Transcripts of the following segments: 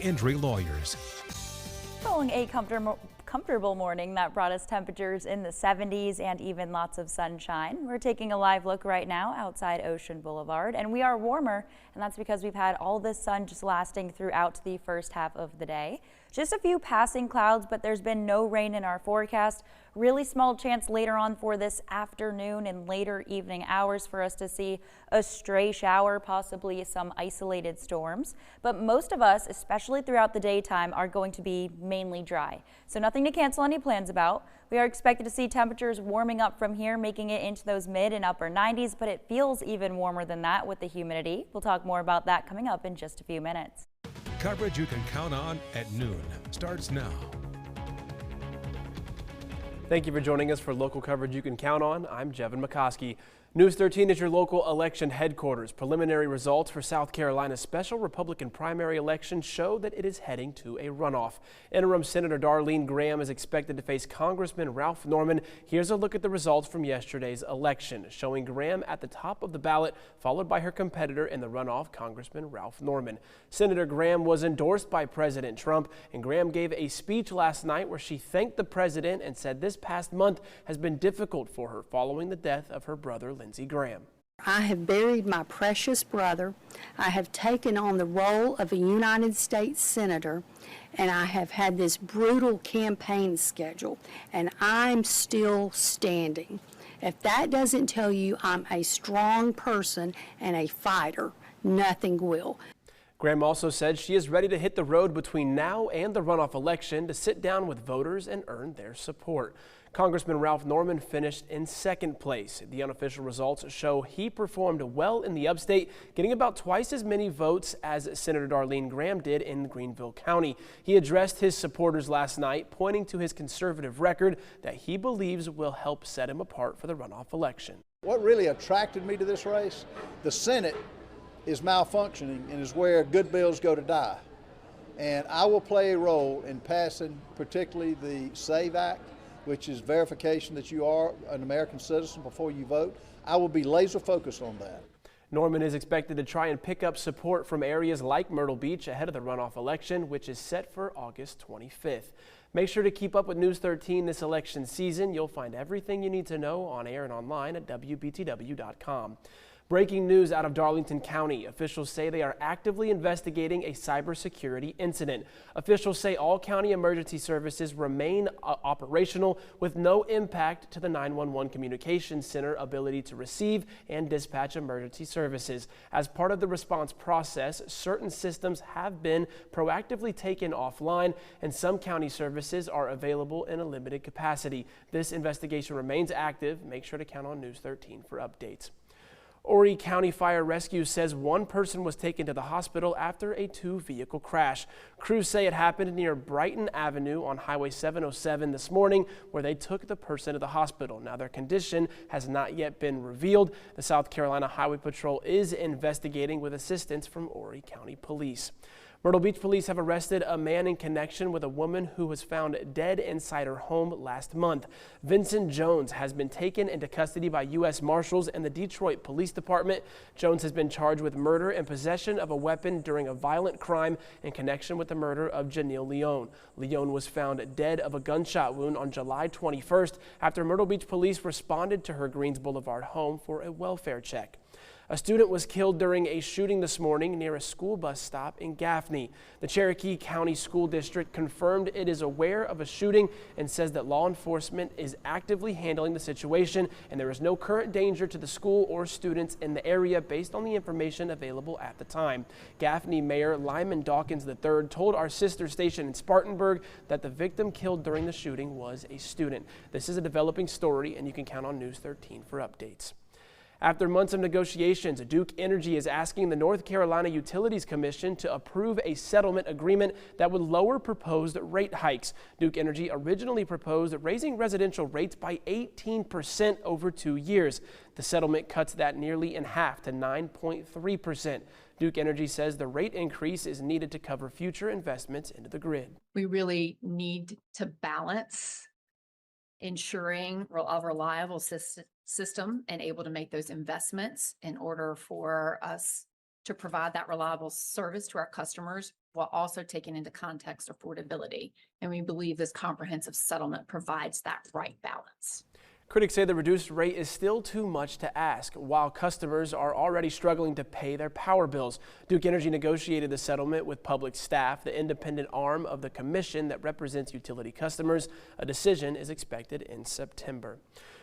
injury lawyers. Following a comfortable morning that brought us temperatures in the 70s and even lots of sunshine. We're taking a live look right now outside Ocean Boulevard, and we are warmer, and that's because we've had all this sun just lasting throughout the first half of the day. Just a few passing clouds, but there's been no rain in our forecast. Really small chance later on for this afternoon and later evening hours for us to see a stray shower, possibly some isolated storms. But most of us, especially throughout the daytime, are going to be mainly dry. So nothing to cancel any plans about. We are expected to see temperatures warming up from here, making it into those mid and upper 90s, but it feels even warmer than that with the humidity. We'll talk more about that coming up in just a few minutes. Coverage you can count on at noon starts now. Thank you for joining us for local coverage you can count on. I'm Jevin McCoskey. News 13 is your local election headquarters. Preliminary results for South Carolina's special Republican primary election show that it is heading to a runoff. Interim Senator Darlene Graham is expected to face Congressman Ralph Norman. Here's a look at the results from yesterday's election, showing Graham at the top of the ballot, followed by her competitor in the runoff, Congressman Ralph Norman. Senator Graham was endorsed by President Trump, and Graham gave a speech last night where she thanked the president and said this past month has been difficult for her following the death of her brother, Lindsey Graham. I have buried my precious brother. I have taken on the role of a United States Senator, and I have had this brutal campaign schedule, and I'm still standing. If that doesn't tell you I'm a strong person and a fighter, nothing will. Graham also said she is ready to hit the road between now and the runoff election to sit down with voters and earn their support. Congressman Ralph Norman finished in second place. The unofficial results show he performed well in the upstate, getting about twice as many votes as Senator Darlene Graham did in Greenville County. He addressed his supporters last night, pointing to his conservative record that he believes will help set him apart for the runoff election. What really attracted me to this race, the Senate is malfunctioning and is where good bills go to die. And I will play a role in passing particularly the SAVE Act, which is verification that you are an American citizen before you vote. I will be laser focused on that. Norman is expected to try and pick up support from areas like Myrtle Beach ahead of the runoff election, which is set for August 25th. Make sure to keep up with News 13 this election season. You'll find everything you need to know on air and online at WBTW.com. Breaking news out of Darlington County. Officials say they are actively investigating a cybersecurity incident. Officials say all county emergency services remain operational with no impact to the 911 communications center ability to receive and dispatch emergency services. As part of the response process, certain systems have been proactively taken offline and some county services are available in a limited capacity. This investigation remains active. Make sure to count on News 13 for updates. Horry County Fire Rescue says one person was taken to the hospital after a two-vehicle crash. Crews say it happened near Brighton Avenue on Highway 707 this morning, where they took the person to the hospital. Now, their condition has not yet been revealed. The South Carolina Highway Patrol is investigating with assistance from Horry County Police. Myrtle Beach police have arrested a man in connection with a woman who was found dead inside her home last month. Vincent Jones has been taken into custody by U.S. Marshals and the Detroit Police Department. Jones has been charged with murder and possession of a weapon during a violent crime in connection with the murder of Janelle Leone. Leone was found dead of a gunshot wound on July 21st after Myrtle Beach police responded to her Greens Boulevard home for a welfare check. A student was killed during a shooting this morning near a school bus stop in Gaffney. The Cherokee County School District confirmed it is aware of a shooting and says that law enforcement is actively handling the situation and there is no current danger to the school or students in the area based on the information available at the time. Gaffney Mayor Lyman Dawkins III told our sister station in Spartanburg that the victim killed during the shooting was a student. This is a developing story and you can count on News 13 for updates. After months of negotiations, Duke Energy is asking the North Carolina Utilities Commission to approve a settlement agreement that would lower proposed rate hikes. Duke Energy originally proposed raising residential rates by 18% over 2 years. The settlement cuts that nearly in half to 9.3%. Duke Energy says the rate increase is needed to cover future investments into the grid. We really need to balance ensuring a reliable system and able to make those investments in order for us to provide that reliable service to our customers while also taking into context affordability. And we believe this comprehensive settlement provides that right balance. Critics say the reduced rate is still too much to ask, while customers are already struggling to pay their power bills. Duke Energy negotiated the settlement with public staff, the independent arm of the commission that represents utility customers. A decision is expected in September.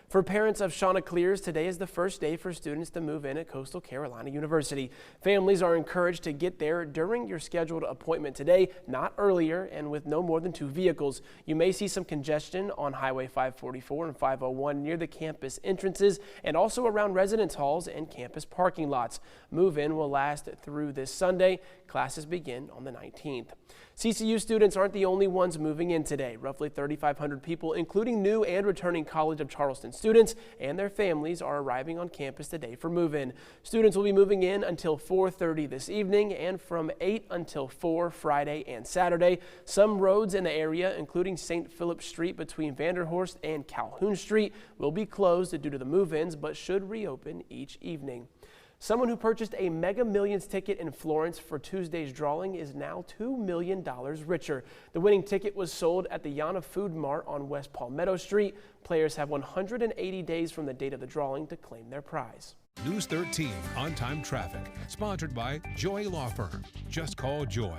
For parents of Shauna Clears, today is the first day for students to move in at Coastal Carolina University. Families are encouraged to get there during your scheduled appointment today, not earlier, and with no more than 2 vehicles. You may see some congestion on Highway 544 and 501 near the campus entrances and also around residence halls and campus parking lots. Move-in will last through this Sunday. Classes begin on the 19th. CCU students aren't the only ones moving in today. Roughly 3,500 people, including new and returning College of Charleston students and their families, are arriving on campus today for move-in. Students will be moving in until 4:30 this evening and from 8 until 4 Friday and Saturday. Some roads in the area, including St. Philip Street between Vanderhorst and Calhoun Street, will be closed due to the move-ins, but should reopen each evening. Someone who purchased a Mega Millions ticket in Florence for Tuesday's drawing is now $2 million richer. The winning ticket was sold at the Yana Food Mart on West Palmetto Street. Players have 180 days from the date of the drawing to claim their prize. News 13 on-time traffic, sponsored by Joy Law Firm. Just call Joy.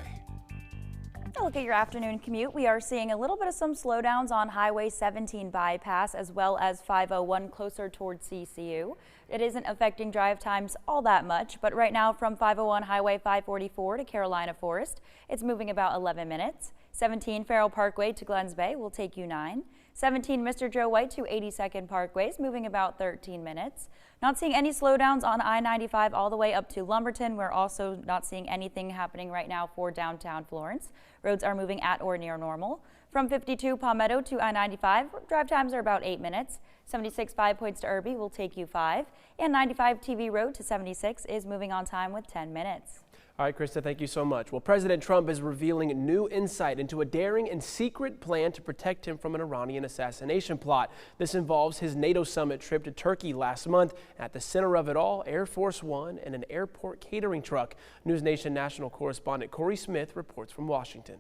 A look at your afternoon commute. We are seeing a little bit of some slowdowns on Highway 17 bypass as well as 501 closer towards CCU. It isn't affecting drive times all that much, but right now from 501 Highway 544 to Carolina Forest, it's moving about 11 minutes. 17 Farrell Parkway to Glens Bay will take you 9. 17 Mr. Joe White to 82nd Parkway is moving about 13 minutes. Not seeing any slowdowns on I-95 all the way up to Lumberton. We're also not seeing anything happening right now for downtown Florence. Roads are moving at or near normal. From 52 Palmetto to I-95, drive times are about 8 minutes. 76 5 Points to Irby will take you 5. And 95 TV Road to 76 is moving on time with 10 minutes. All right, Krista, thank you so much. Well, President Trump is revealing new insight into a daring and secret plan to protect him from an Iranian assassination plot. This involves his NATO summit trip to Turkey last month. At the center of it all, Air Force One and an airport catering truck. News Nation national correspondent Corey Smith reports from Washington.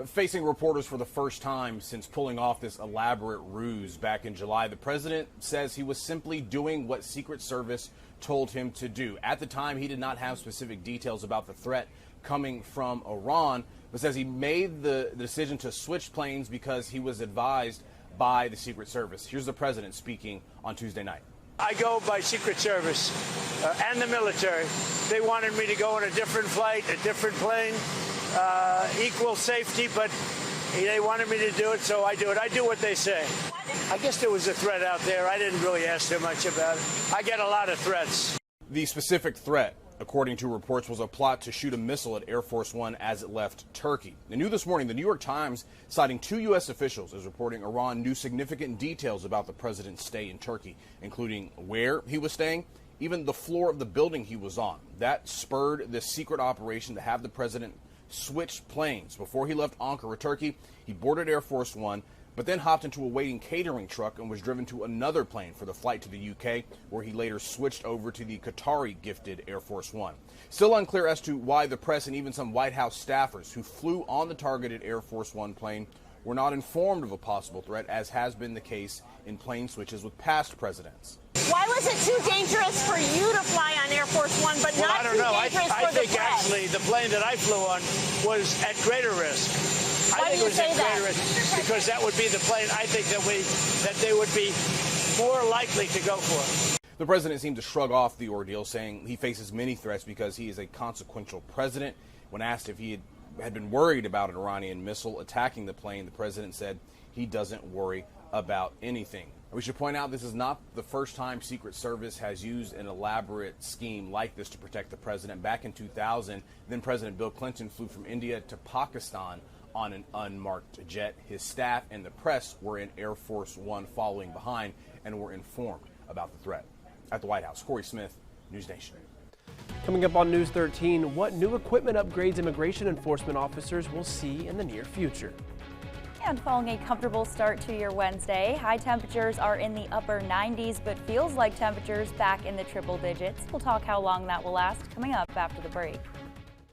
Facing reporters for the first time since pulling off this elaborate ruse back in July, the president says he was simply doing what Secret Service told him to do. At the time, he did not have specific details about the threat coming from Iran, but says he made the decision to switch planes because he was advised by the Secret Service. Here's the president speaking on Tuesday night. I go by Secret Service and the military. They wanted me to go on a different flight, a different plane, equal safety, but they wanted me to do it, so I do it. I do what they say. I guess there was a threat out there. I didn't really ask too much about it. I get a lot of threats. The specific threat, according to reports, was a plot to shoot a missile at Air Force One as it left Turkey. New this morning, the New York Times, citing 2 U.S. officials, is reporting Iran knew significant details about the president's stay in Turkey, including where he was staying, even the floor of the building he was on. That spurred this secret operation to have the president switch planes. Before he left Ankara, Turkey, he boarded Air Force One, but then hopped into a waiting catering truck and was driven to another plane for the flight to the UK, where he later switched over to the Qatari-gifted Air Force One. Still unclear as to why the press and even some White House staffers who flew on the targeted Air Force One plane were not informed of a possible threat, as has been the case in plane switches with past presidents. Why was it too dangerous for you to fly on Air Force One, but not too dangerous for the I think press? actually the plane that I flew on was at greater risk. Why I think do you it was say at that? greater risk because that would be the plane I think that they would be more likely to go for. The president seemed to shrug off the ordeal, saying he faces many threats because he is a consequential president. When asked if he had been worried about an Iranian missile attacking the plane, the president said he doesn't worry about anything. We should point out this is not the first time Secret Service has used an elaborate scheme like this to protect the president. Back in 2000, then President Bill Clinton flew from India to Pakistan on an unmarked jet. His staff and the press were in Air Force One following behind and were informed about the threat. At the White House, Corey Smith, News Nation. Coming up on News 13, what new equipment upgrades immigration enforcement officers will see in the near future. And following a comfortable start to your Wednesday, high temperatures are in the upper 90s, but feels like temperatures back in the triple digits. We'll talk how long that will last coming up after the break.